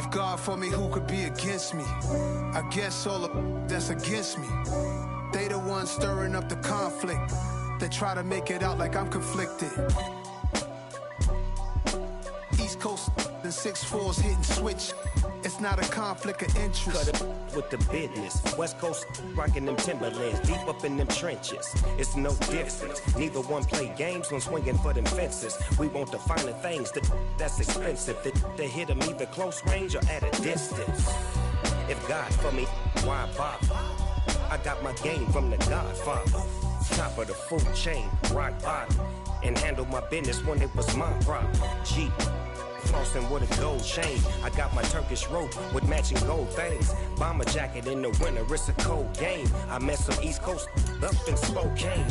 If God for me, who could be against me? I guess all of that's against me. They the ones stirring up the conflict. They try to make it out like I'm conflicted. East Coast and 6'4's hitting switch. It's not a conflict of interest. Cut it with the business. West Coast rocking them Timberlands, deep up in them trenches. It's no difference. Neither one play games when swinging for them fences. We want the finer things that's expensive. That hit them either close range or at a distance. If God for me, why bother? I got my game from the Godfather. Top of the food chain, rock bottom. And handle my business when it was my problem. G. Flossing with a gold chain. I got my Turkish rope with matching gold things. Bomber jacket in the winter, it's a cold game. I met some East Coast up in Spokane.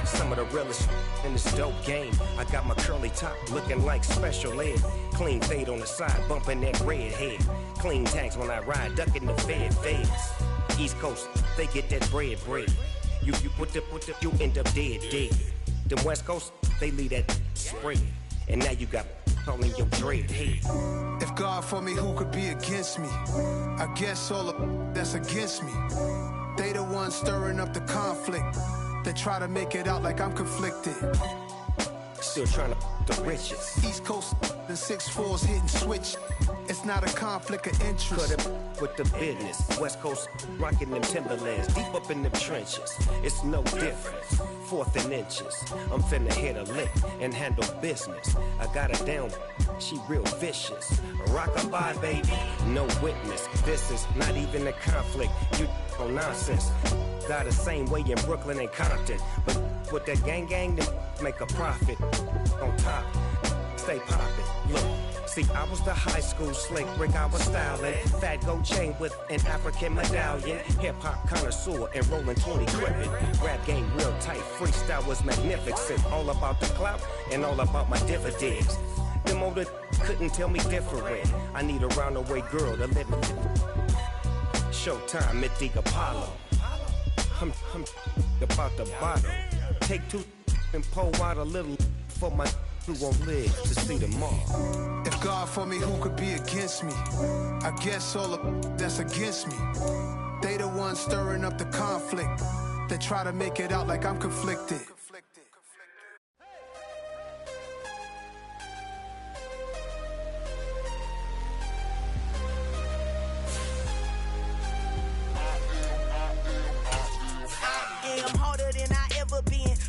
Some of the realest in this dope game. I got my curly top looking like special ed. Clean fade on the side, bumping that red head. Clean tags when I ride, ducking the feds. East Coast, they get that bread. You end up dead. Them West Coast, they leave that spread. And now you got calling your dread head. If God for me, who could be against me? I guess all of that's against me. They the ones stirring up the conflict. They try to make it out like I'm conflicted. Still trying to the riches. East Coast and 6'4's hitting switch. It's not a conflict of interest. Cut it with the business. West Coast rocking them Timberlands, deep up in them trenches. It's no difference. 4th and inches. I'm finna hit a lick and handle business. I got her down, she real vicious. Rock-a-bye, baby, no witness. This is not even a conflict. You on nonsense. Got the same way in Brooklyn and Compton. But with that gang, then make a profit. On top, stay poppin'. Look. See, I was the high school slick Rick, I was styling. Fat gold chain with an African medallion. Hip-hop connoisseur and rolling 20 cribbin'. Rap game real tight, freestyle was magnificent. All about the clout and all about my dividends. Them older couldn't tell me different. I need a roundaway girl to live with. Showtime, Mythic Apollo. I'm about the bottom. Take 2 and pour out a little for my who won't live to see tomorrow. If God for me, who could be against me? I guess all of that's against me. They the ones stirring up the conflict. They try to make it out like I'm conflicted.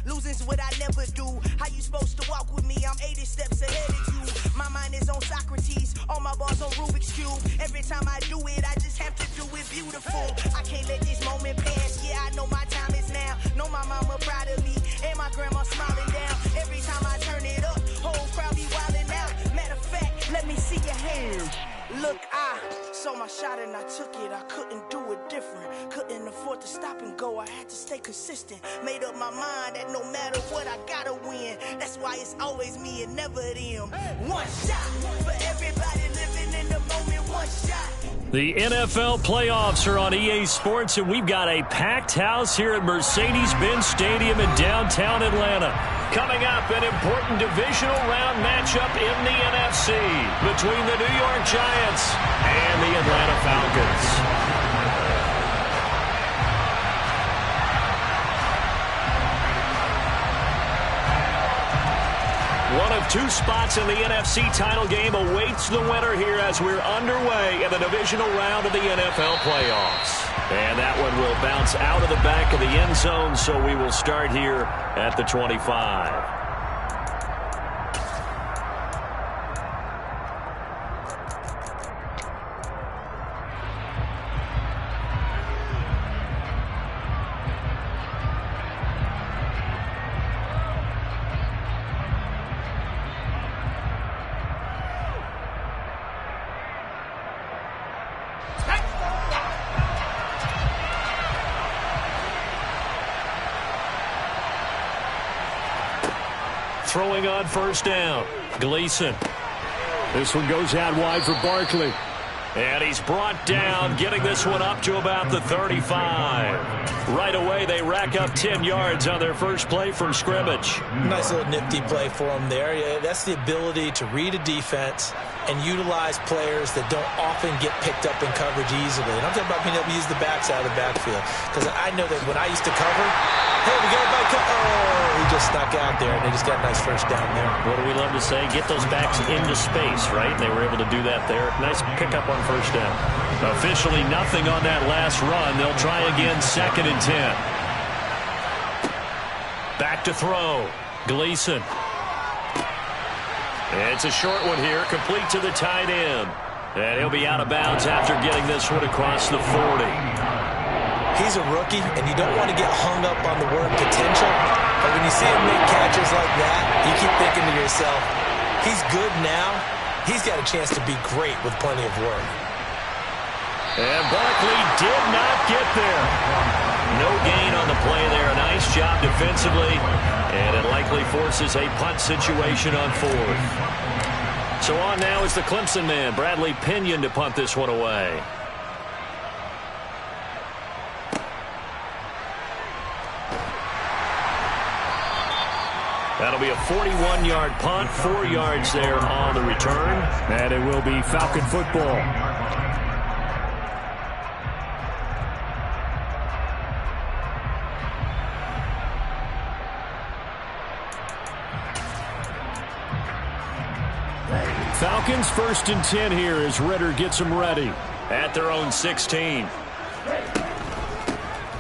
Losing's what I never do. How you supposed to walk with me? I'm 80 steps ahead of you. My mind is on Socrates, all my bars on Rubik's Cube. Every time I do it, I just have to do it beautiful. I can't let this moment pass. Yeah, I know my time is now. Know my mama proud of me, and my grandma smiling down. Every time I turn it up, whole crowd be wilding out. Matter of fact, let me see your hands. Look, I saw my shot and I took it. I couldn't do it different. Couldn't afford to stop and go. I had to stay consistent. Made up my mind that no matter what, I gotta win. That's why it's always me and never them. One shot for everybody living in the moment. One shot. The NFL playoffs are on EA Sports, and we've got a packed house here at Mercedes-Benz Stadium in downtown Atlanta. Coming up, an important divisional round matchup in the NFC between the New York Giants and the Atlanta Falcons. One of 2 spots in the NFC title game awaits the winner here as we're underway in the divisional round of the NFL playoffs. And that one will bounce out of the back of the end zone, so we will start here at the 25. Throwing on first down. Gleason. This one goes out wide for Barkley. And he's brought down, getting this one up to about the 35. Right away, they rack up 10 yards on their first play from scrimmage. Nice little nifty play for him there. Yeah, that's the ability to read a defense and utilize players that don't often get picked up in coverage easily. And I'm talking about being able to use the backside of the backfield. Because I know that when I used to cover, hey, we got a bike. Oh, he just snuck out there, and they just got a nice first down there. What do we love to say? Get those backs into space, right? They were able to do that there. Nice pickup on first down. Officially nothing on that last run. They'll try again, 2nd and 10. Back to throw. Gleason. It's a short one here, complete to the tight end. And he'll be out of bounds after getting this one across the 40. He's a rookie, and you don't want to get hung up on the word potential. But when you see him make catches like that, you keep thinking to yourself, he's good now. He's got a chance to be great with plenty of work. And Barkley did not get there. No gain on the play there. A nice job defensively. And it likely forces a punt situation on 4th. So on now is the Clemson man, Bradley Pinion, to punt this one away. That'll be a 41-yard punt, 4 yards there on the return. And it will be Falcon football. Falcons 1st and 10 here as Ritter gets them ready at their own 16.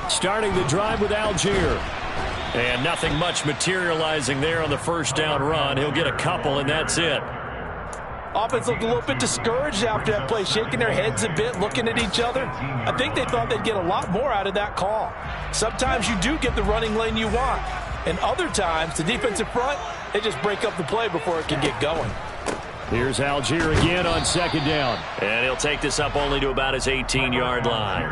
Starting the drive with Algier. And nothing much materializing there on the first down run. He'll get a couple, and that's it. Offense looked a little bit discouraged after that play, shaking their heads a bit, looking at each other. I think they thought they'd get a lot more out of that call. Sometimes you do get the running lane you want. And other times, the defensive front, they just break up the play before it can get going. Here's Algier again on 2nd down. And he'll take this up only to about his 18-yard line.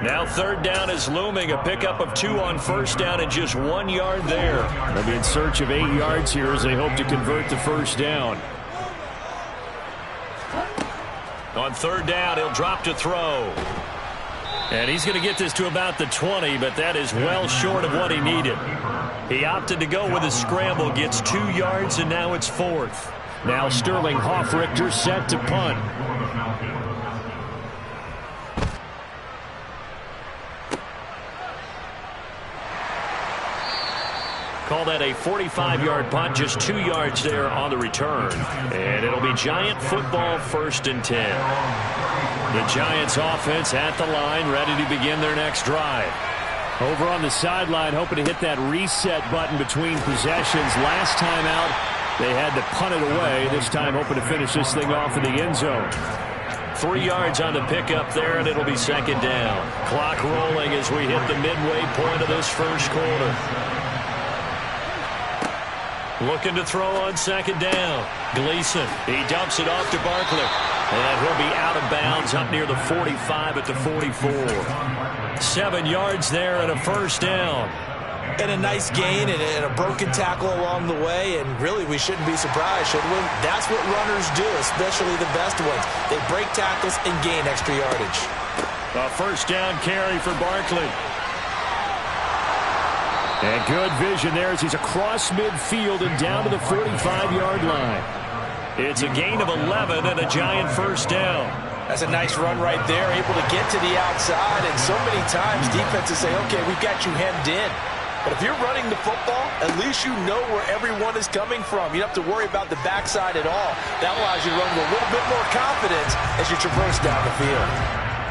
Now 3rd down is looming. A pickup of 2 on first down and just 1 yard there. They'll be in search of 8 yards here as they hope to convert the first down. On 3rd down, he'll drop to throw. And he's going to get this to about the 20, but that is well short of what he needed. He opted to go with a scramble, gets 2 yards, and now it's 4th. Now Sterling Hoffrichter set to punt. Call that a 45-yard punt, just 2 yards there on the return. And it'll be Giant football 1st and 10. The Giants offense at the line, ready to begin their next drive. Over on the sideline, hoping to hit that reset button between possessions. Last time out, they had to punt it away. This time hoping to finish this thing off in the end zone. 3 yards on the pickup there, and it'll be 2nd down. Clock rolling as we hit the midway point of this first quarter. Looking to throw on 2nd down. Gleason, he dumps it off to Barkley. And he'll be out of bounds up near the 45 at the 44. 7 yards there and a first down. And a nice gain and a broken tackle along the way, and really we shouldn't be surprised, should we? That's what runners do, especially the best ones. They break tackles and gain extra yardage. A first down carry for Barkley. And good vision there as he's across midfield and down to the 45-yard line. It's a gain of 11 and a Giant first down. That's a nice run right there, able to get to the outside, and so many times defenses say, okay, we've got you hemmed in. But if you're running the football, at least you know where everyone is coming from. You don't have to worry about the backside at all. That allows you to run with a little bit more confidence as you traverse down the field.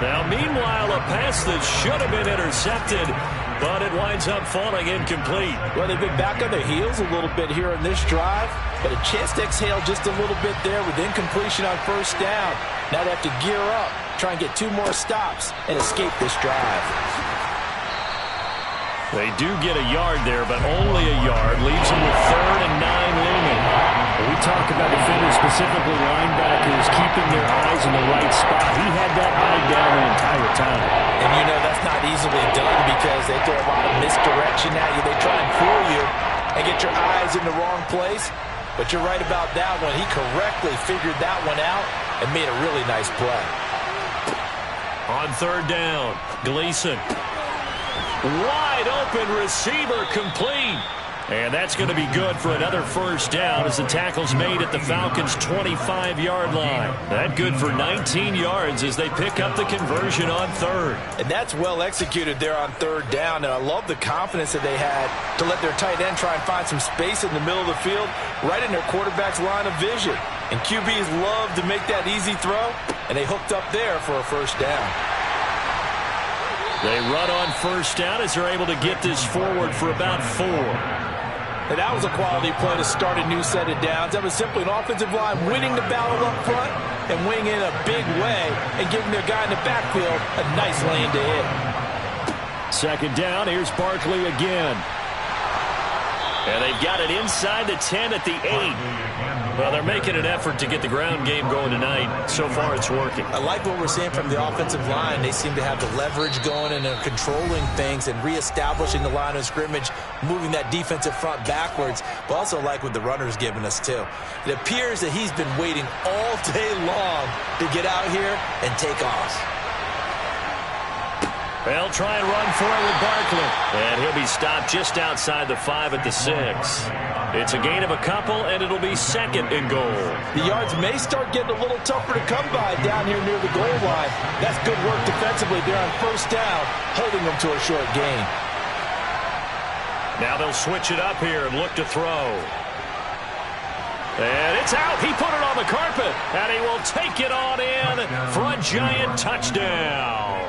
Now, meanwhile, a pass that should have been intercepted, but it winds up falling incomplete. Well, they've been back on their heels a little bit here in this drive, but a chance to exhale just a little bit there with incompletion on first down. Now they have to gear up, try and get 2 more stops, and escape this drive. They do get a yard there, but only a yard. Leaves them with 3rd and 9 looming. We talk about defenders, specifically linebackers, keeping their eyes in the right spot. He had that eye down the entire time. And you know that's not easily done because they throw a lot of misdirection at you. They try and fool you and get your eyes in the wrong place. But you're right about that one. He correctly figured that one out and made a really nice play. On 3rd down, Gleason. Wide open receiver complete. And that's going to be good for another first down as the tackle's made at the Falcons' 25-yard line. That good for 19 yards as they pick up the conversion on third. And that's well executed there on third down. And I love the confidence that they had to let their tight end try and find some space in the middle of the field, right in their quarterback's line of vision. And QBs love to make that easy throw, and they hooked up there for a first down. They run on first down as they're able to get this forward for about 4. And that was a quality play to start a new set of downs. That was simply an offensive line winning the battle up front and winning in a big way and giving their guy in the backfield a nice lane to hit. Second down, here's Barkley again. And they've got it inside the 10 at the 8. Well, they're making an effort to get the ground game going tonight. So far, it's working. I like what we're seeing from the offensive line. They seem to have the leverage going and they're controlling things and reestablishing the line of scrimmage, moving that defensive front backwards, but also like what the runner's giving us, too. It appears that he's been waiting all day long to get out here and take off. They'll try and run for it with Barkley. And he'll be stopped just outside the 5 at the 6. It's a gain of a couple, and it'll be second and goal. The yards may start getting a little tougher to come by down here near the goal line. That's good work defensively there on first down, holding them to a short gain. Now they'll switch it up here and look to throw. And it's out. He put it on the carpet, and he will take it on in for a giant touchdown.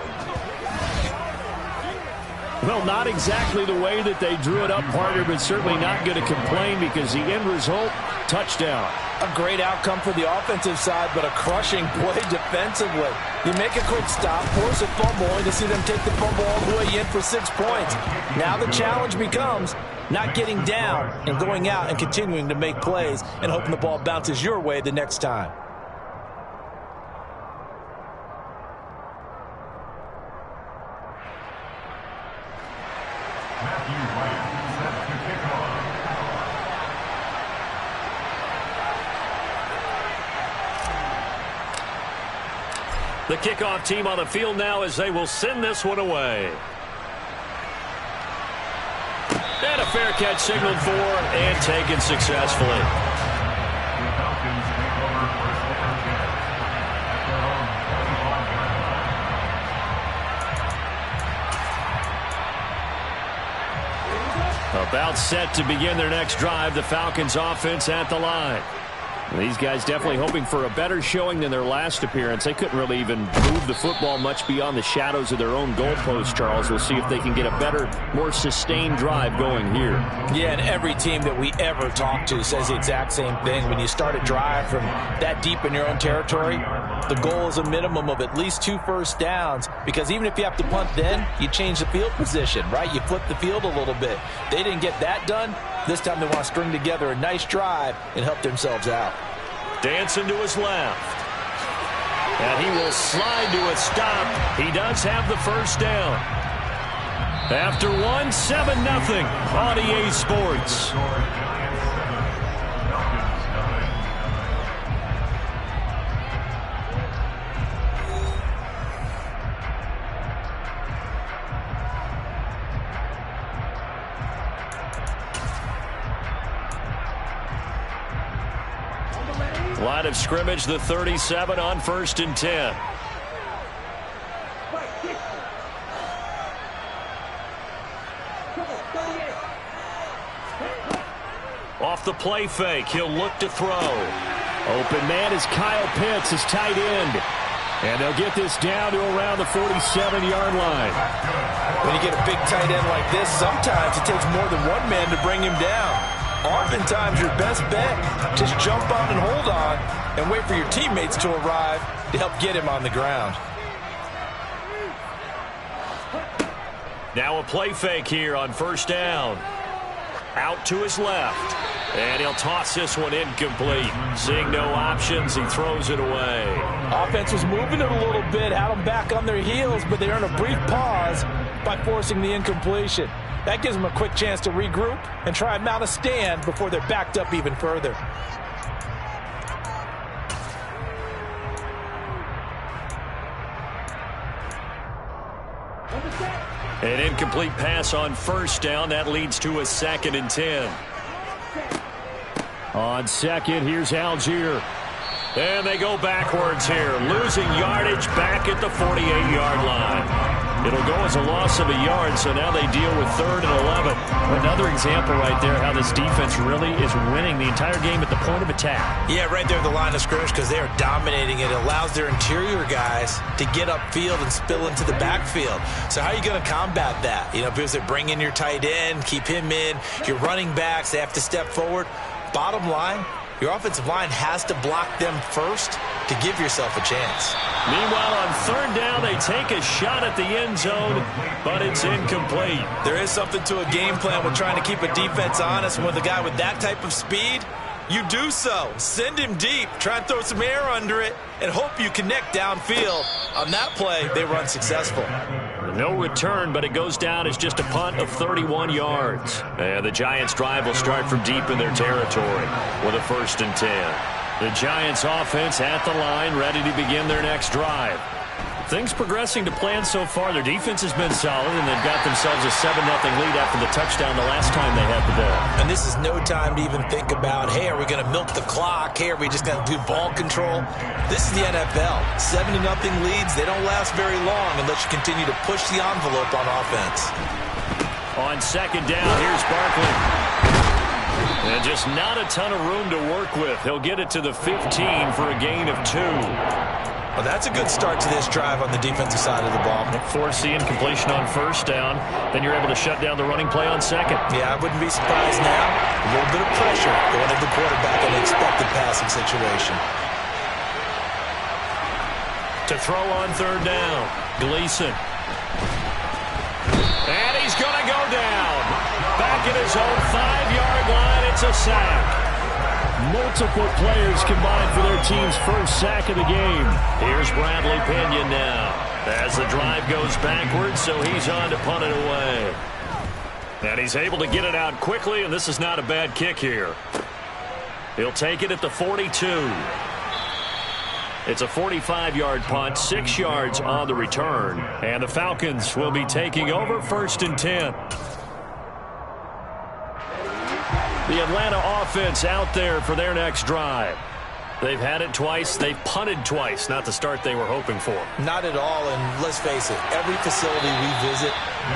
Well, not exactly the way that they drew it up, partner, but certainly not going to complain because the end result, touchdown. A great outcome for the offensive side, but a crushing play defensively. You make a quick stop, force a fumble, and to see them take the fumble all the way in for 6 points. Now the challenge becomes not getting down and going out and continuing to make plays and hoping the ball bounces your way the next time. The kickoff team on the field now as they will send this one away. And a fair catch signaled for and taken successfully. About set to begin their next drive, the Falcons offense at the line. These guys definitely hoping for a better showing than their last appearance. They couldn't really even move the football much beyond the shadows of their own goalpost, Charles. We'll see if they can get a better, more sustained drive going here. Yeah, and every team that we ever talk to says the exact same thing. When you start a drive from that deep in your own territory, the goal is a minimum of at least 2 first downs, because even if you have to punt then, you change the field position, right? You flip the field a little bit. They didn't get that done. This time they want to string together a nice drive and help themselves out. Dancing to his left. And he will slide to a stop. He does have the first down. After 1, 7-0 on EA Sports. Line of scrimmage, the 37 on 1st and 10. Off the play fake, he'll look to throw. Open man is Kyle Pitts, his tight end. And they'll get this down to around the 47-yard line. When you get a big tight end like this, sometimes it takes more than one man to bring him down. Oftentimes, your best bet, just jump on and hold on and wait for your teammates to arrive to help get him on the ground. Now a play fake here on 1st down. Out to his left. And he'll toss this one incomplete. Seeing no options, he throws it away. Offense was moving it a little bit, had them back on their heels, but they earn a brief pause by forcing the incompletion. That gives them a quick chance to regroup and try and mount a stand before they're backed up even further. An incomplete pass on first down. That leads to a 2nd and 10. On second, here's Algier. And they go backwards here, losing yardage back at the 48-yard line. It'll go as a loss of a yard, so now they deal with 3rd and 11. Another example right there how this defense really is winning the entire game at the point of attack. Yeah, right there at the line of scrimmage because they are dominating it. It allows their interior guys to get upfield and spill into the backfield. So how are you going to combat that? You know, because they bring in your tight end, keep him in. Your running backs, they have to step forward. Bottom line, your offensive line has to block them first to give yourself a chance. Meanwhile, on 3rd down, they take a shot at the end zone, but it's incomplete. There is something to a game plan with trying to keep a defense honest. And with a guy with that type of speed, you do so. Send him deep, try and throw some air under it, and hope you connect downfield. On that play, they were unsuccessful. No return, but it goes down as just a punt of 31 yards. And the Giants' drive will start from deep in their territory with a 1st and 10. The Giants' offense at the line, ready to begin their next drive. Things progressing to plan so far. Their defense has been solid, and they've got themselves a 7-0 lead after the touchdown the last time they had the ball. And this is no time to even think about, hey, are we going to milk the clock? Hey, are we just going to do ball control? This is the NFL. 7-0 leads, they don't last very long unless you continue to push the envelope on offense. On 2nd down, here's Barkley. And just not a ton of room to work with. He'll get it to the 15 for a gain of 2. Well, that's a good start to this drive on the defensive side of the ball. Force the incompletion on 1st down. Then you're able to shut down the running play on 2nd. Yeah, I wouldn't be surprised now. A little bit of pressure going at the quarterback in an expected passing situation. To throw on 3rd down, Gleason. And he's going to go down. Back at his own 5-yard line, it's a sack. Multiple players combined for their team's first sack of the game. Here's Bradley Pinion now as the drive goes backwards, so he's on to punt it away. And he's able to get it out quickly, and this is not a bad kick here. He'll take it at the 42. It's a 45-yard punt, 6 yards on the return. And the Falcons will be taking over 1st and 10. The Atlanta offense out there for their next drive. They've had it twice. They've punted twice. Not the start they were hoping for. Not at all, and let's face it, every facility we visit,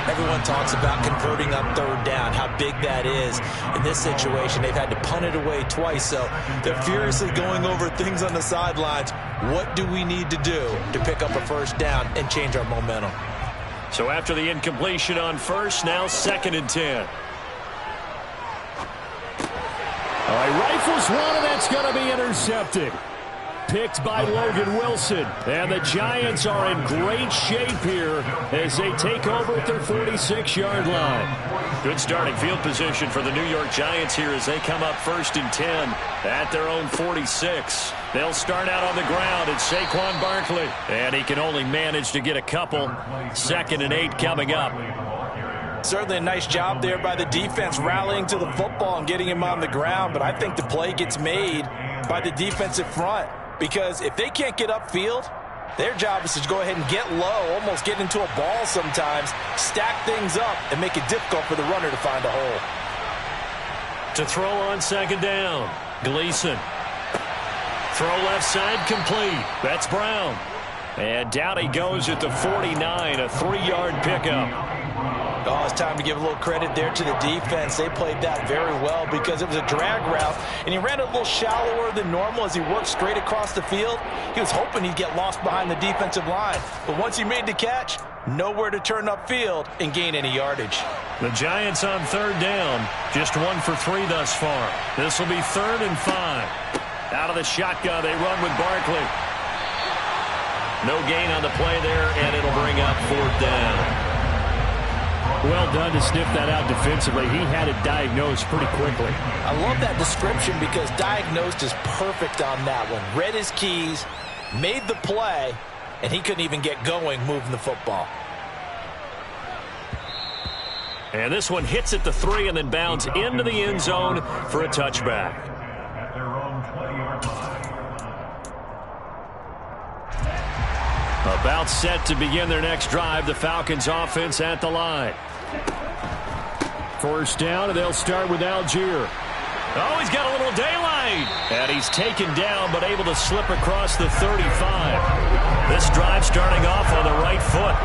everyone talks about converting on 3rd down, how big that is. In this situation, they've had to punt it away twice, so they're furiously going over things on the sidelines. What do we need to do to pick up a 1st down and change our momentum? So after the incompletion on 1st, now 2nd and 10. All right, rifles one, and that's going to be intercepted. Picked by Logan Wilson. And the Giants are in great shape here as they take over at their 46-yard line. Good starting field position for the New York Giants here as they come up 1st and 10 at their own 46. They'll start out on the ground. It's Saquon Barkley. And he can only manage to get a couple. 2nd and 8 coming up. Certainly a nice job there by the defense rallying to the football and getting him on the ground, but I think the play gets made by the defensive front because if they can't get upfield, their job is to go ahead and get low, almost get into a ball sometimes, stack things up, and make it difficult for the runner to find a hole. To throw on 2nd down, Gleason. Throw left side complete. That's Brown. And down he goes at the 49, a 3-yard pickup. Oh, it's time to give a little credit there to the defense. They played that very well because it was a drag route, and he ran a little shallower than normal as he worked straight across the field. He was hoping he'd get lost behind the defensive line, but once he made the catch, nowhere to turn upfield and gain any yardage. The Giants on 3rd down, just 1 for 3 thus far. This will be 3rd and 5. Out of the shotgun, they run with Barkley. No gain on the play there, and it'll bring up 4th down. Well done to sniff that out defensively. He had it diagnosed pretty quickly. I love that description because diagnosed is perfect on that one. Read his keys, made the play, and he couldn't even get going moving the football. And this one hits at the 3 and then bounds into the end zone for a touchback. About set to begin their next drive. The Falcons offense at the line. First down, and they'll start with Algier. Oh, he's got a little daylight. And he's taken down, but able to slip across the 35. This drive starting off on the right foot.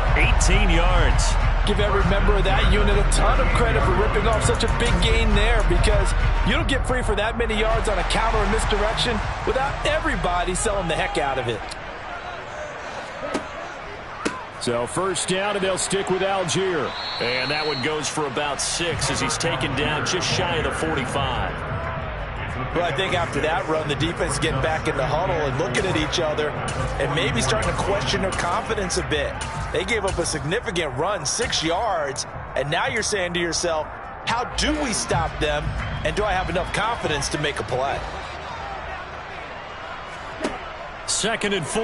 18 yards. Give every member of that unit a ton of credit for ripping off such a big gain there, because you don't get free for that many yards on a counter or misdirection without everybody selling the heck out of it. So first down, and they'll stick with Algier. And that one goes for about 6 as he's taken down just shy of the 45. Well, I think after that run, the defense is getting back in the huddle and looking at each other and maybe starting to question their confidence a bit. They gave up a significant run, 6 yards, and now you're saying to yourself, how do we stop them, and do I have enough confidence to make a play? 2nd and 4.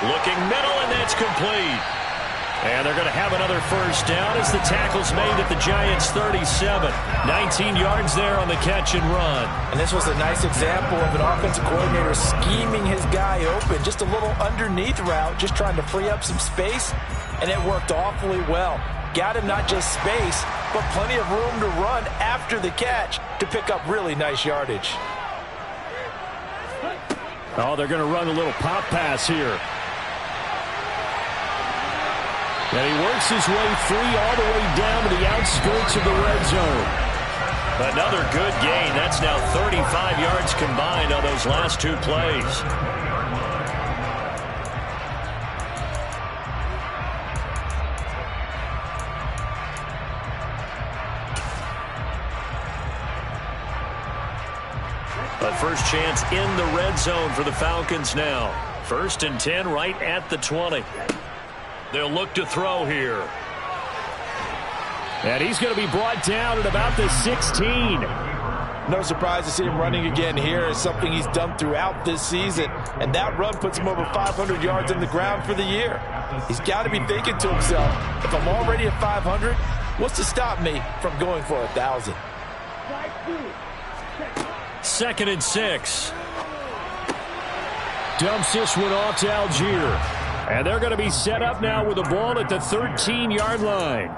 Looking middle, and that's complete. And they're going to have another first down as the tackle's made at the Giants' 37. 19 yards there on the catch and run. And this was a nice example of an offensive coordinator scheming his guy open. Just a little underneath route, just trying to free up some space, and it worked awfully well. Got him not just space, but plenty of room to run after the catch to pick up really nice yardage. Oh, they're going to run a little pop pass here. And he works his way free all the way down to the outskirts of the red zone. Another good gain. That's now 35 yards combined on those last 2 plays. A first chance in the red zone for the Falcons now. 1st and 10 right at the 20. They'll look to throw here. And he's going to be brought down at about the 16. No surprise to see him running again here. It's something he's done throughout this season. And that run puts him over 500 yards in the ground for the year. He's got to be thinking to himself, if I'm already at 500, what's to stop me from going for 1,000? 2nd and 6. Dumps this one off to Algier. And they're going to be set up now with the ball at the 13-yard line.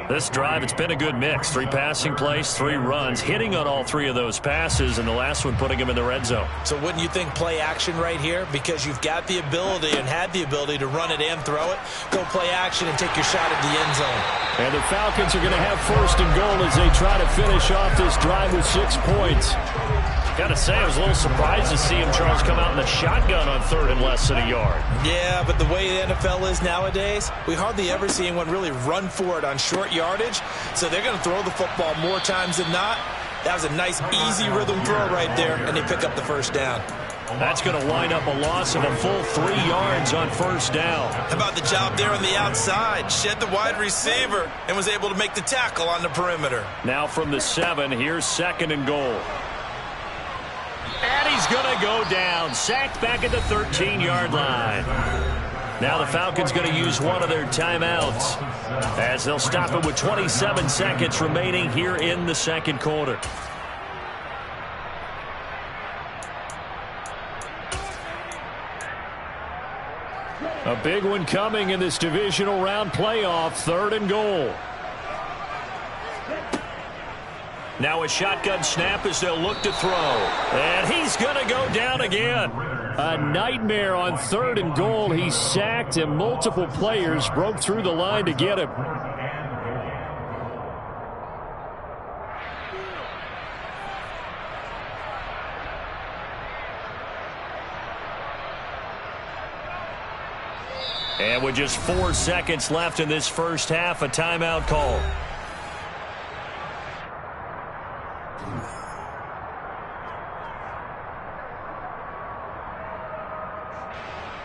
This drive, it's been a good mix. 3 passing plays, 3 runs, hitting on all 3 of those passes, and the last one putting him in the red zone. So wouldn't you think play action right here? Because you've got the ability and had the ability to run it and throw it. Go play action and take your shot at the end zone. And the Falcons are going to have 1st and goal as they try to finish off this drive with 6 points. Got to say, I was a little surprised to see him, Charles, come out in the shotgun on 3rd and less than a yard. Yeah, but the way the NFL is nowadays, we hardly ever see anyone really run for it on short yardage. So they're going to throw the football more times than not. That was a nice, easy rhythm throw right there, and they pick up the first down. That's going to wind up a loss of a full 3 yards on 1st down. How about the job there on the outside? Shed the wide receiver and was able to make the tackle on the perimeter. Now from the 7, here's 2nd and goal. And he's going to go down. Sacked back at the 13-yard line. Now the Falcons going to use one of their timeouts as they'll stop it with 27 seconds remaining here in the 2nd quarter. A big one coming in this divisional round playoff. 3rd and goal. Now a shotgun snap as they'll look to throw. And he's going to go down again. A nightmare on 3rd and goal. He's sacked and multiple players broke through the line to get him. And with just 4 seconds left in this first half, a timeout call.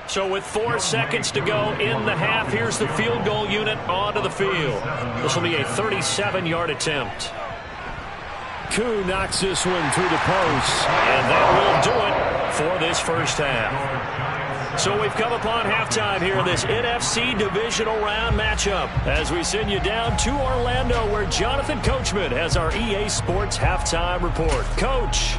So with 4 seconds to go in the half, here's the field goal unit onto the field. This will be a 37-yard attempt. Koo knocks this one through the post. And that will do it for this first half. So we've come upon halftime here in this NFC divisional round matchup as we send you down to Orlando where Jonathan Coachman has our EA Sports halftime report. Coach.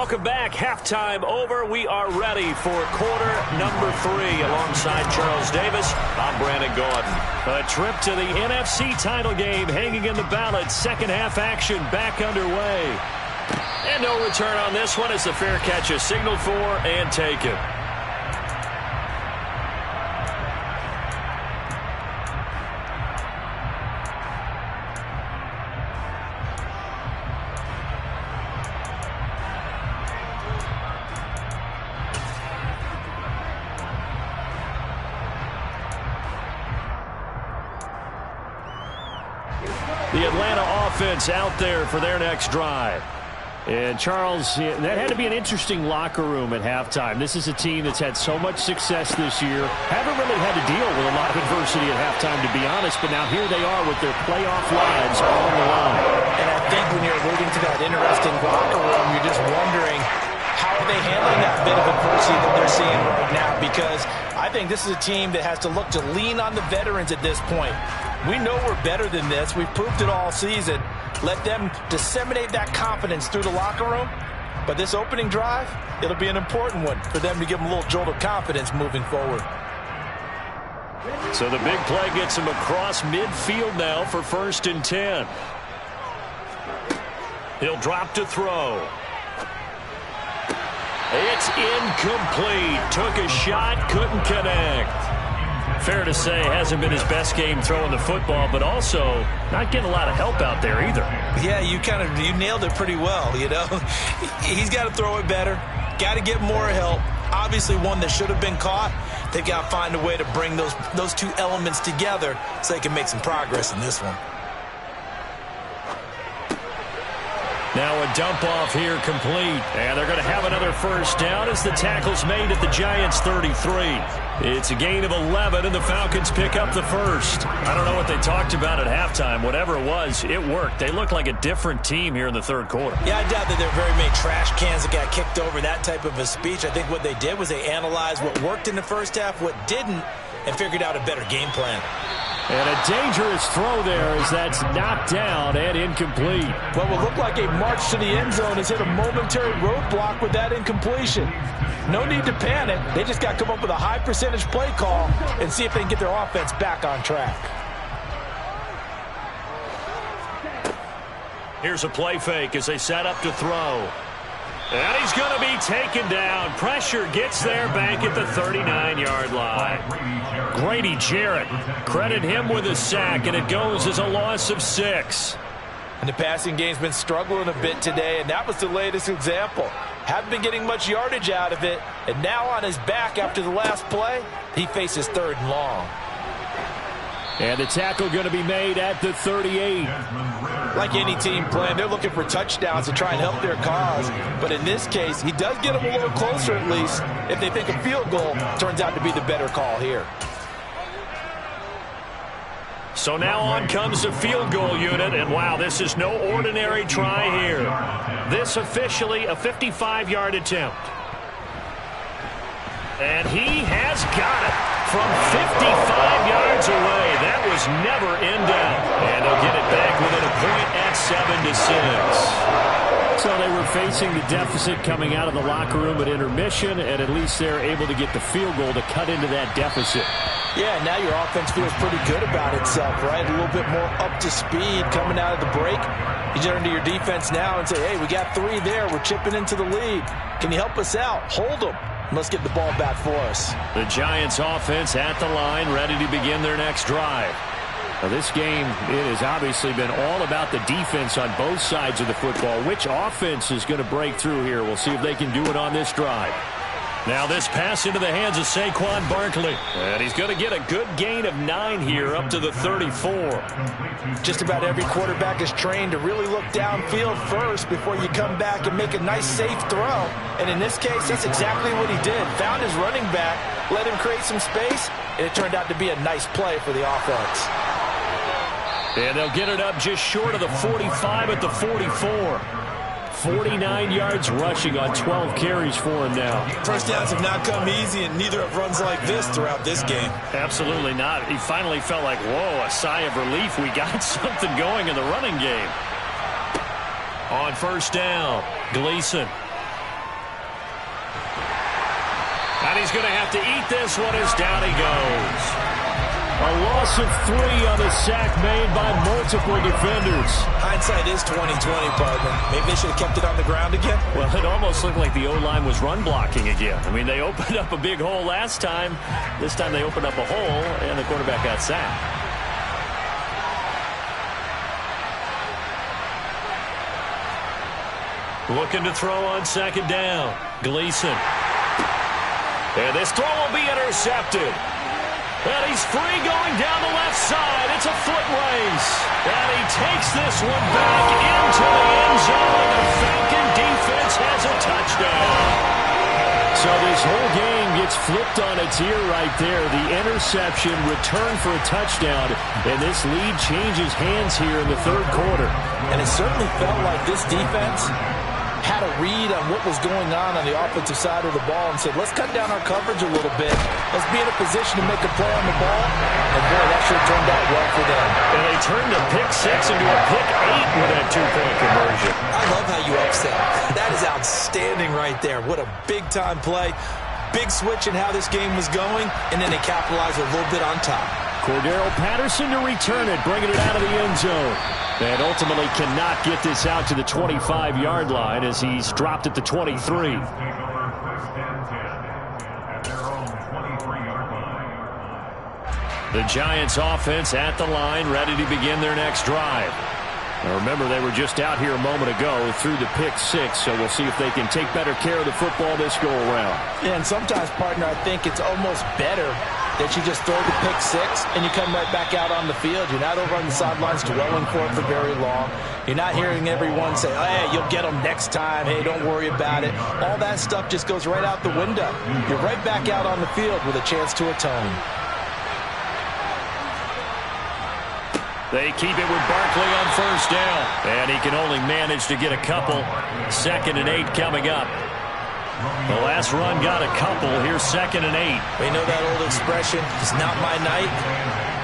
Welcome back. Halftime over. We are ready for quarter number 3. Alongside Charles Davis, I'm Brandon Gordon. A trip to the NFC title game hanging in the balance. Second half action back underway. And no return on this one as the fair catch is signaled for and taken. The Atlanta offense out there for their next drive. And, Charles, that had to be an interesting locker room at halftime. This is a team that's had so much success this year. Haven't really had to deal with a lot of adversity at halftime, to be honest. But now here they are with their playoff lives on the line. And I think when you're alluding to that interesting locker room, you're just wondering, how are they handling that bit of adversity that they're seeing right now? Because I think this is a team that has to look to lean on the veterans at this point. We know we're better than this. We've proved it all season. Let them disseminate that confidence through the locker room. But this opening drive, it'll be an important one for them to give them a little jolt of confidence moving forward. So the big play gets him across midfield now for 1st and 10. He'll drop to throw. It's incomplete. Took a shot, couldn't connect. Fair to say, hasn't been his best game throwing the football, but also not getting a lot of help out there either. Yeah, you nailed it pretty well, you know. He's got to throw it better, got to get more help. Obviously one that should have been caught. They've got to find a way to bring those two elements together so they can make some progress in this one. Now a dump off here complete. And they're going to have another first down as the tackle's made at the Giants' 33. It's a gain of 11, and the Falcons pick up the first. I don't know what they talked about at halftime. Whatever it was, it worked. They look like a different team here in the third quarter. Yeah, I doubt that there are very many trash cans that got kicked over that type of a speech. I think what they did was they analyzed what worked in the first half, what didn't, and figured out a better game plan. And a dangerous throw there as that's knocked down and incomplete. What will look like a march to the end zone has hit a momentary roadblock with that incompletion. No need to panic. They just got to come up with a high percentage play call and see if they can get their offense back on track. Here's a play fake as they set up to throw. And he's going to be taken down. Pressure gets there back at the 39-yard line. Grady Jarrett, credit him with a sack, and it goes as a loss of 6. And the passing game's been struggling a bit today, and that was the latest example. Haven't been getting much yardage out of it, and now on his back after the last play, he faces 3rd and long. And the tackle going to be made at the 38. Like any team plan, they're looking for touchdowns to try and help their cause. But in this case, he does get them a little closer at least. If they think a field goal turns out to be the better call here. So now on comes the field goal unit, and wow, this is no ordinary try here. This officially a 55-yard attempt. And he has got it from 55 yards away. That was never in doubt. And they'll get it back within a point at 7-6. So they were facing the deficit coming out of the locker room at intermission, and at least they're able to get the field goal to cut into that deficit. Yeah, now your offense feels pretty good about itself, right? A little bit more up to speed coming out of the break. You turn to your defense now and say, hey, we got 3 there. We're chipping into the lead. Can you help us out? Hold them. Let's get the ball back for us. The Giants offense at the line, ready to begin their next drive. Now this game, it has obviously been all about the defense on both sides of the football. Which offense is going to break through here? We'll see if they can do it on this drive. Now this pass into the hands of Saquon Barkley. And he's going to get a good gain of 9 here up to the 34. Just about every quarterback is trained to really look downfield first before you come back and make a nice safe throw. And in this case, that's exactly what he did. Found his running back, let him create some space, and it turned out to be a nice play for the offense. And they'll get it up just short of the 45 at the 44. 49 yards rushing on 12 carries for him now. First downs have not come easy, and neither have runs like this throughout this game. Absolutely not. He finally felt like, whoa, a sigh of relief. We got something going in the running game. On first down, Gleason. And he's going to have to eat this one as down he goes. A loss of 3 on the sack made by multiple defenders. Hindsight is 20/20, partner. Maybe they should have kept it on the ground again. Well, it almost looked like the O-line was run blocking again. I mean, they opened up a big hole last time. This time they opened up a hole, and the quarterback got sacked. Looking to throw on second down. Gleason. And this throw will be intercepted. And he's free going down the left side. It's a foot race. And he takes this one back into the end zone. The Falcon defense has a touchdown. So this whole game gets flipped on its ear right there. The interception, return for a touchdown. And this lead changes hands here in the third quarter. And it certainly felt like this defense had a read on what was going on the offensive side of the ball and said, let's cut down our coverage a little bit. Let's be in a position to make a play on the ball. And, boy, that sure turned out well for them. And they turned a pick 6 into a pick 8 with that 2-point conversion. I love how you upset. That is outstanding right there. What a big-time play. Big switch in how this game was going, and then they capitalized a little bit on top. Cordero Patterson to return it, bringing it out of the end zone. And ultimately cannot get this out to the 25-yard line as he's dropped at the 23. The Giants offense at the line, ready to begin their next drive. Now remember, they were just out here a moment ago through the pick 6, so we'll see if they can take better care of the football this go-around. Yeah, and sometimes, partner, I think it's almost better that you just throw the pick 6 and you come right back out on the field. You're not over on the sidelines dwelling for it for very long. You're not hearing everyone say, oh, hey, you'll get them next time. Hey, don't worry about it. All that stuff just goes right out the window. You're right back out on the field with a chance to atone. They keep it with Barkley on first down. And he can only manage to get a couple. 2nd and 8 coming up. The last run got a couple. Here's 2nd and 8. We know that old expression, it's not my night.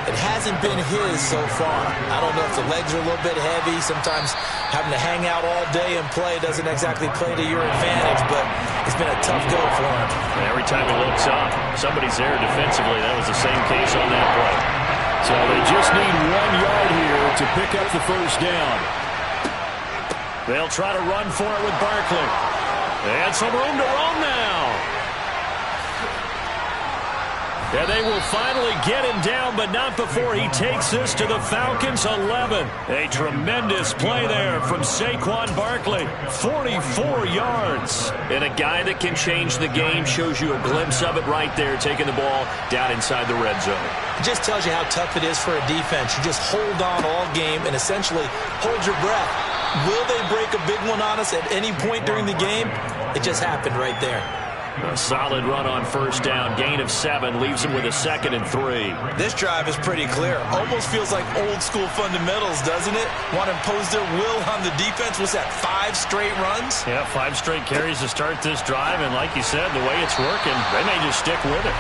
It hasn't been his so far. I don't know if the legs are a little bit heavy. Sometimes having to hang out all day and play doesn't exactly play to your advantage, but it's been a tough go for him. And every time he looks up, somebody's there defensively. That was the same case on that play. So they just need 1 yard here to pick up the first down. They'll try to run for it with Barkley. And some room to roam now. And they will finally get him down, but not before he takes this to the Falcons' 11. A tremendous play there from Saquon Barkley. 44 yards. And a guy that can change the game, shows you a glimpse of it right there, taking the ball down inside the red zone. It just tells you how tough it is for a defense. You just hold on all game and essentially hold your breath. Will they break a big one on us at any point during the game? It just happened right there. A solid run on first down. Gain of 7 leaves him with a 2nd and 3. This drive is pretty clear. Almost feels like old school fundamentals, doesn't it? Want to impose their will on the defense. What's that, 5 straight runs? Yeah, 5 straight carries to start this drive. And like you said, the way it's working, they may just stick with it.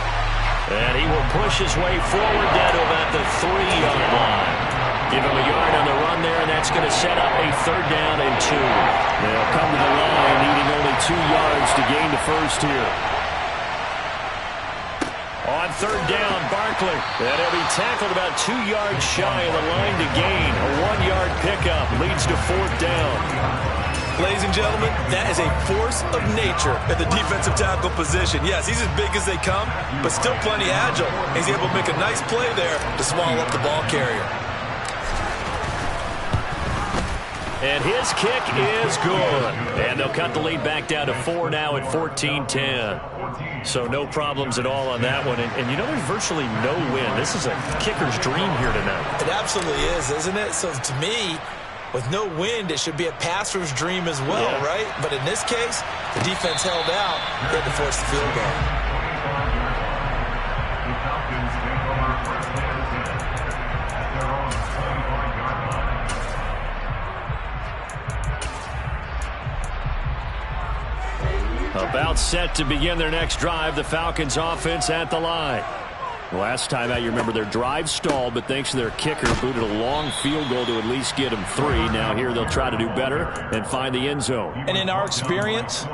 And he will push his way forward down to about the 3-yard line. Give him a yard on the run there, and that's going to set up a 3rd down and 2. They'll come to the line, needing only 2 yards to gain the first here. On 3rd down, Barkley. And he'll be tackled about 2 yards shy of the line to gain. A 1-yard pickup leads to 4th down. Ladies and gentlemen, that is a force of nature at the defensive tackle position. Yes, he's as big as they come, but still plenty agile. He's able to make a nice play there to swallow up the ball carrier. And his kick is good. And they'll cut the lead back down to 4 now at 14-10. So no problems at all on that one. And you know, there's virtually no win. This is a kicker's dream here tonight. It absolutely is, isn't it? So to me, with no wind, it should be a passer's dream as well, right? But in this case, the defense held out. They had to force the field goal. About set to begin their next drive, the Falcons offense at the line. Last time out, you remember their drive stalled, but thanks to their kicker, booted a long field goal to at least get them 3. Now here they'll try to do better and find the end zone. And in our experience,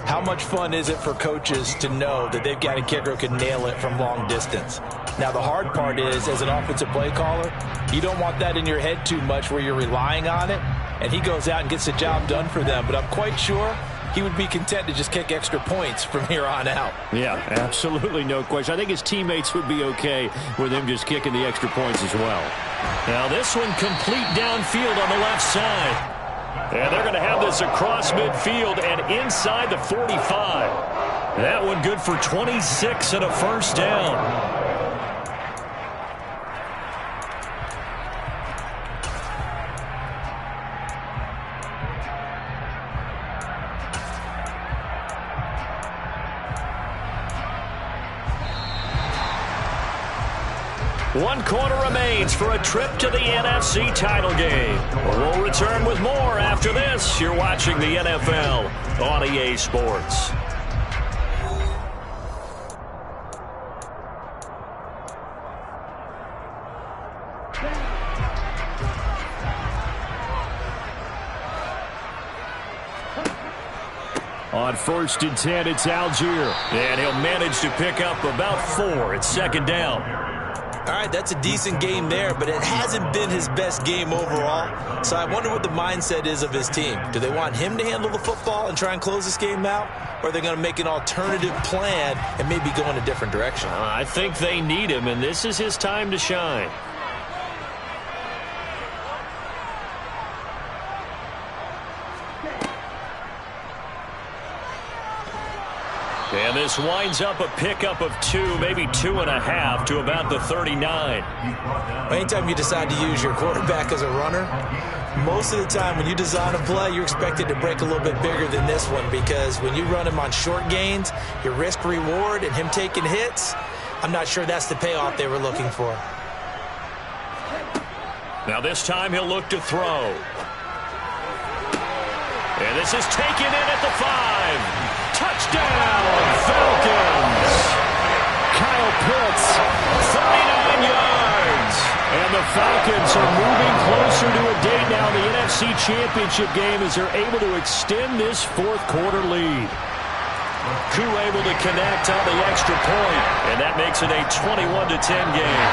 How much fun is it for coaches to know that they've got a kicker who can nail it from long distance? Now, the hard part is, as an offensive play caller, you don't want that in your head too much where you're relying on it, and he goes out and gets the job done for them. But I'm quite sure he would be content to just kick extra points from here on out. Yeah, absolutely no question. I think his teammates would be okay with him just kicking the extra points as well. Now this one complete downfield on the left side. And they're going to have this across midfield and inside the 45. That one good for 26 and a first down. One quarter remains for a trip to the NFC title game. We'll return with more after this. You're watching the NFL on EA Sports. On 1st and 10, it's Algier. And he'll manage to pick up about 4. It's second down. All right, that's a decent game there, but it hasn't been his best game overall. So I wonder what the mindset is of his team. Do they want him to handle the football and try and close this game out? Or are they going to make an alternative plan and maybe go in a different direction? I think they need him, and this is his time to shine. And this winds up a pickup of 2, maybe 2.5 to about the 39. Anytime you decide to use your quarterback as a runner, most of the time when you design a play, you're expected to break a little bit bigger than this one, because when you run him on short gains, your risk-reward and him taking hits, I'm not sure that's the payoff they were looking for. Now this time he'll look to throw. And this is taken in at the 5. Touchdown, Falcons! Kyle Pitts, 39 yards. And the Falcons are moving closer to a day now in the NFC Championship game as they're able to extend this fourth quarter lead. Koo able to connect on the extra point, and that makes it a 21-10 game.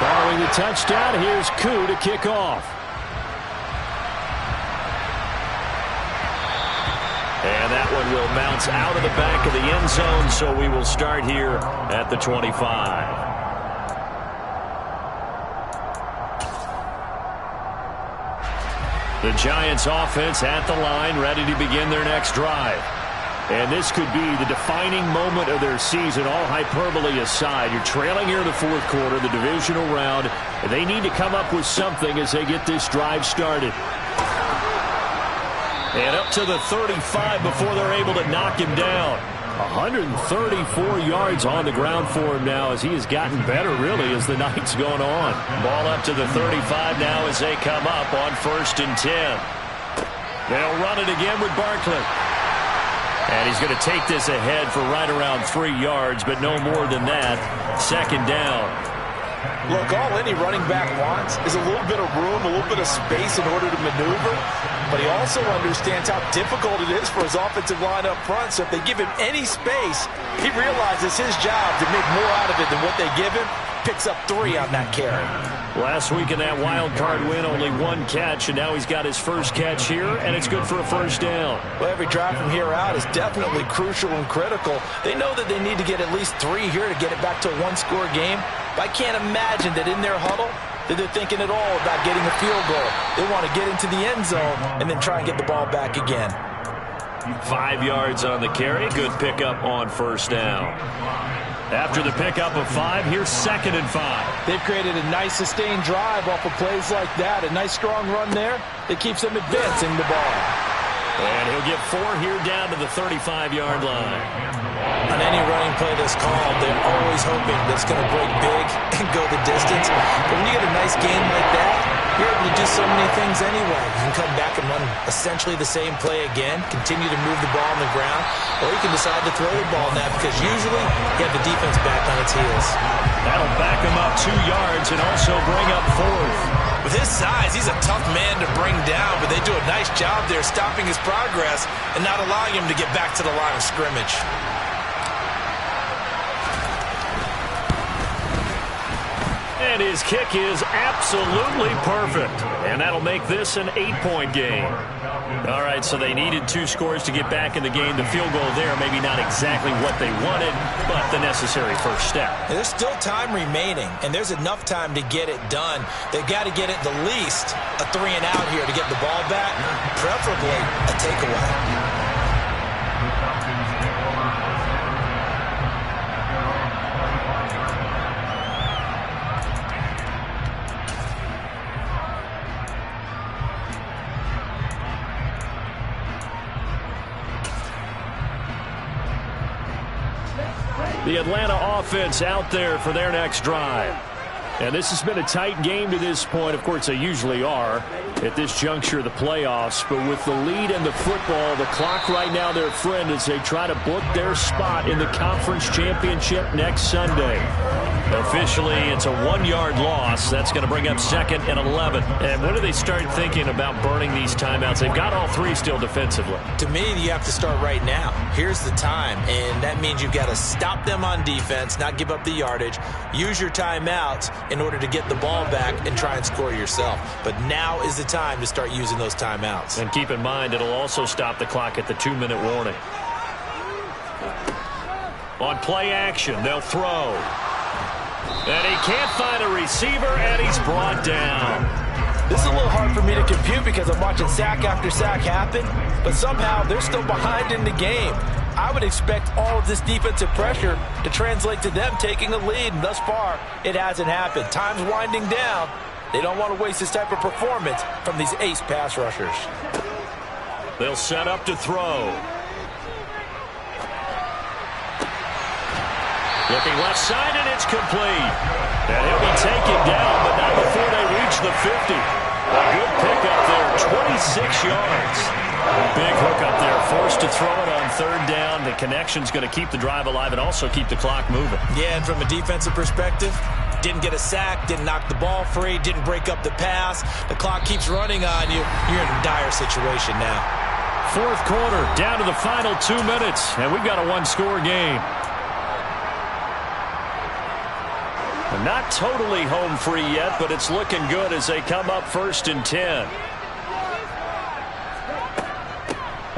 Following the touchdown, here's Koo to kick off. And that one will bounce out of the back of the end zone, so we will start here at the 25. The Giants offense at the line, ready to begin their next drive. And this could be the defining moment of their season, all hyperbole aside. You're trailing here in the fourth quarter, the divisional round, and they need to come up with something as they get this drive started. And up to the 35 before they're able to knock him down. 134 yards on the ground for him now as he has gotten better, really, as the night's gone on. Ball up to the 35 now as they come up on 1st and 10. They'll run it again with Barkley. And he's going to take this ahead for right around 3 yards, but no more than that. Second down. Look, all any running back wants is a little bit of room, a little bit of space in order to maneuver. But he also understands how difficult it is for his offensive line up front. So if they give him any space, he realizes his job to make more out of it than what they give him. Picks up 3 on that carry. Last week in that wild card win, only 1 catch, and now he's got his first catch here, and it's good for a first down. Well, every drive from here out is definitely crucial and critical. They know that they need to get at least 3 here to get it back to a 1-score game. But I can't imagine that in their huddle that they're thinking at all about getting a field goal. They want to get into the end zone and then try and get the ball back again. 5 yards on the carry. Good pickup on first down. After the pickup of 5, here's 2nd and 5. They've created a nice sustained drive off of plays like that. A nice strong run there that keeps them advancing the ball. And he'll get 4 here down to the 35-yard line. On any running play that's called, they're always hoping that it's going to break big and go the distance. But when you get a nice game like that, you're able to do so many things anyway. You can come back and run essentially the same play again, continue to move the ball on the ground, or you can decide to throw the ball now because usually you have the defense back on its heels. That'll back them up 2 yards and also bring up 4th. With his size, he's a tough man to bring down, but they do a nice job there stopping his progress and not allowing him to get back to the line of scrimmage. And his kick is absolutely perfect. And that'll make this an 8-point game. All right, so they needed 2 scores to get back in the game. The field goal there, maybe not exactly what they wanted, but the necessary first step. There's still time remaining, and there's enough time to get it done. They've got to get it the least a 3-and-out here to get the ball back, preferably a takeaway. The Atlanta offense out there for their next drive. And this has been a tight game to this point. Of course, they usually are at this juncture of the playoffs. But with the lead and the football, the clock right now their friend as they try to book their spot in the conference championship next Sunday. Officially, it's a 1-yard loss. That's going to bring up 2nd and 11. And when do they start thinking about burning these timeouts? They've got all 3 still defensively. To me, you have to start right now. Here's the time, and that means you've got to stop them on defense, not give up the yardage, use your timeouts in order to get the ball back and try and score yourself. But now is the time to start using those timeouts. And keep in mind, it'll also stop the clock at the 2-minute warning. On play action, they'll throw. And he can't find a receiver, and he's brought down. This is a little hard for me to compute because I'm watching sack after sack happen, but somehow they're still behind in the game. I would expect all of this defensive pressure to translate to them taking a lead, and thus far, it hasn't happened. Time's winding down. They don't want to waste this type of performance from these ace pass rushers. They'll set up to throw. Looking left side, and it's complete. And he'll be taken down, but not before they reach the 50. A good pickup there, 26 yards. Big hook up there, forced to throw it on 3rd down. The connection's going to keep the drive alive and also keep the clock moving. Yeah, and from a defensive perspective, didn't get a sack, didn't knock the ball free, didn't break up the pass. The clock keeps running on you. You're in a dire situation now. 4th quarter, down to the final 2 minutes, and we've got a 1-score game. Not totally home free yet, but it's looking good as they come up 1st and 10.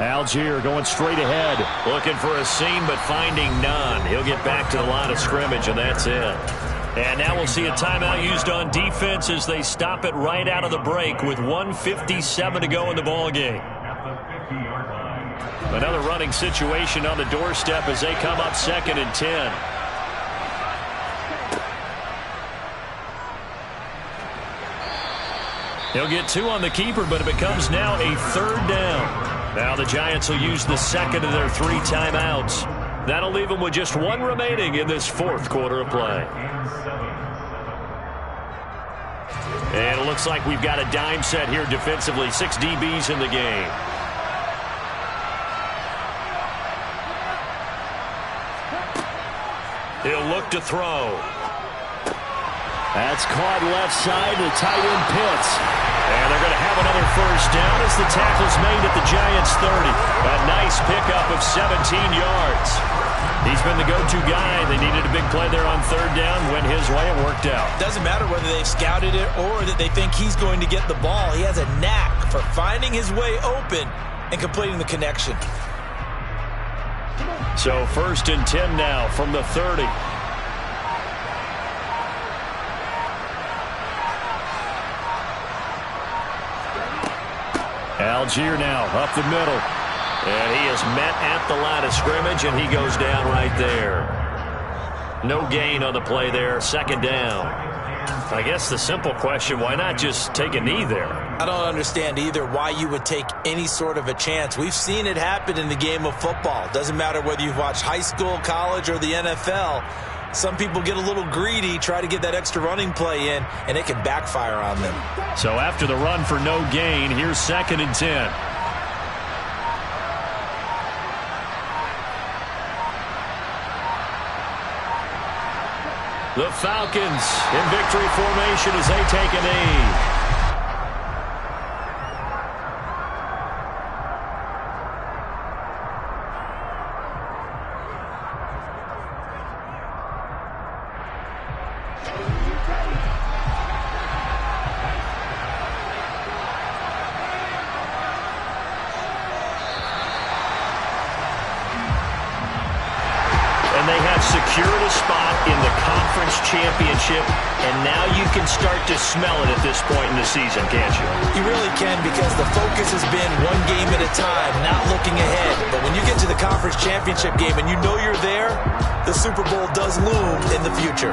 Algier going straight ahead, looking for a seam but finding none. He'll get back to the line of scrimmage, and that's it. And now we'll see a timeout used on defense as they stop it right out of the break with 1:57 to go in the ballgame. Another running situation on the doorstep as they come up 2nd and 10. He'll get 2 on the keeper, but it becomes now a 3rd down. Now the Giants will use the 2nd of their 3 timeouts. That'll leave them with just 1 remaining in this 4th quarter of play. And it looks like we've got a dime set here defensively. 6 DBs in the game. He'll look to throw. That's caught left side. The tight end Pitts. And they're going to have another 1st down as the tackle's made at the Giants' 30. A nice pickup of 17 yards. He's been the go-to guy. They needed a big play there on 3rd down. Went his way. It worked out. Doesn't matter whether they've scouted it or that they think he's going to get the ball. He has a knack for finding his way open and completing the connection. So 1st and 10 now from the 30. Algier now up the middle. And he is met at the line of scrimmage, and he goes down right there. No gain on the play there. 2nd down. I guess the simple question, why not just take a knee there? I don't understand either why you would take any sort of a chance. We've seen it happen in the game of football. Doesn't matter whether you've watched high school, college, or the NFL. Some people get a little greedy, try to get that extra running play in, and it can backfire on them. So after the run for no gain, here's 2nd and 10. The Falcons in victory formation as they take a knee. secured a spot in the conference championship, and now you can start to smell it at this point in the season, can't you? You really can, because the focus has been one game at a time, not looking ahead. But when you get to the conference championship game and you know you're there, the Super Bowl does loom in the future.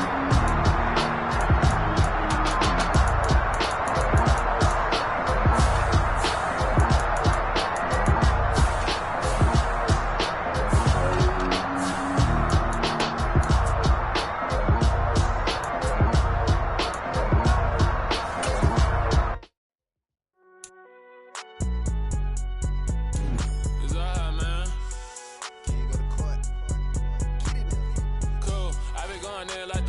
Cool, I been going there like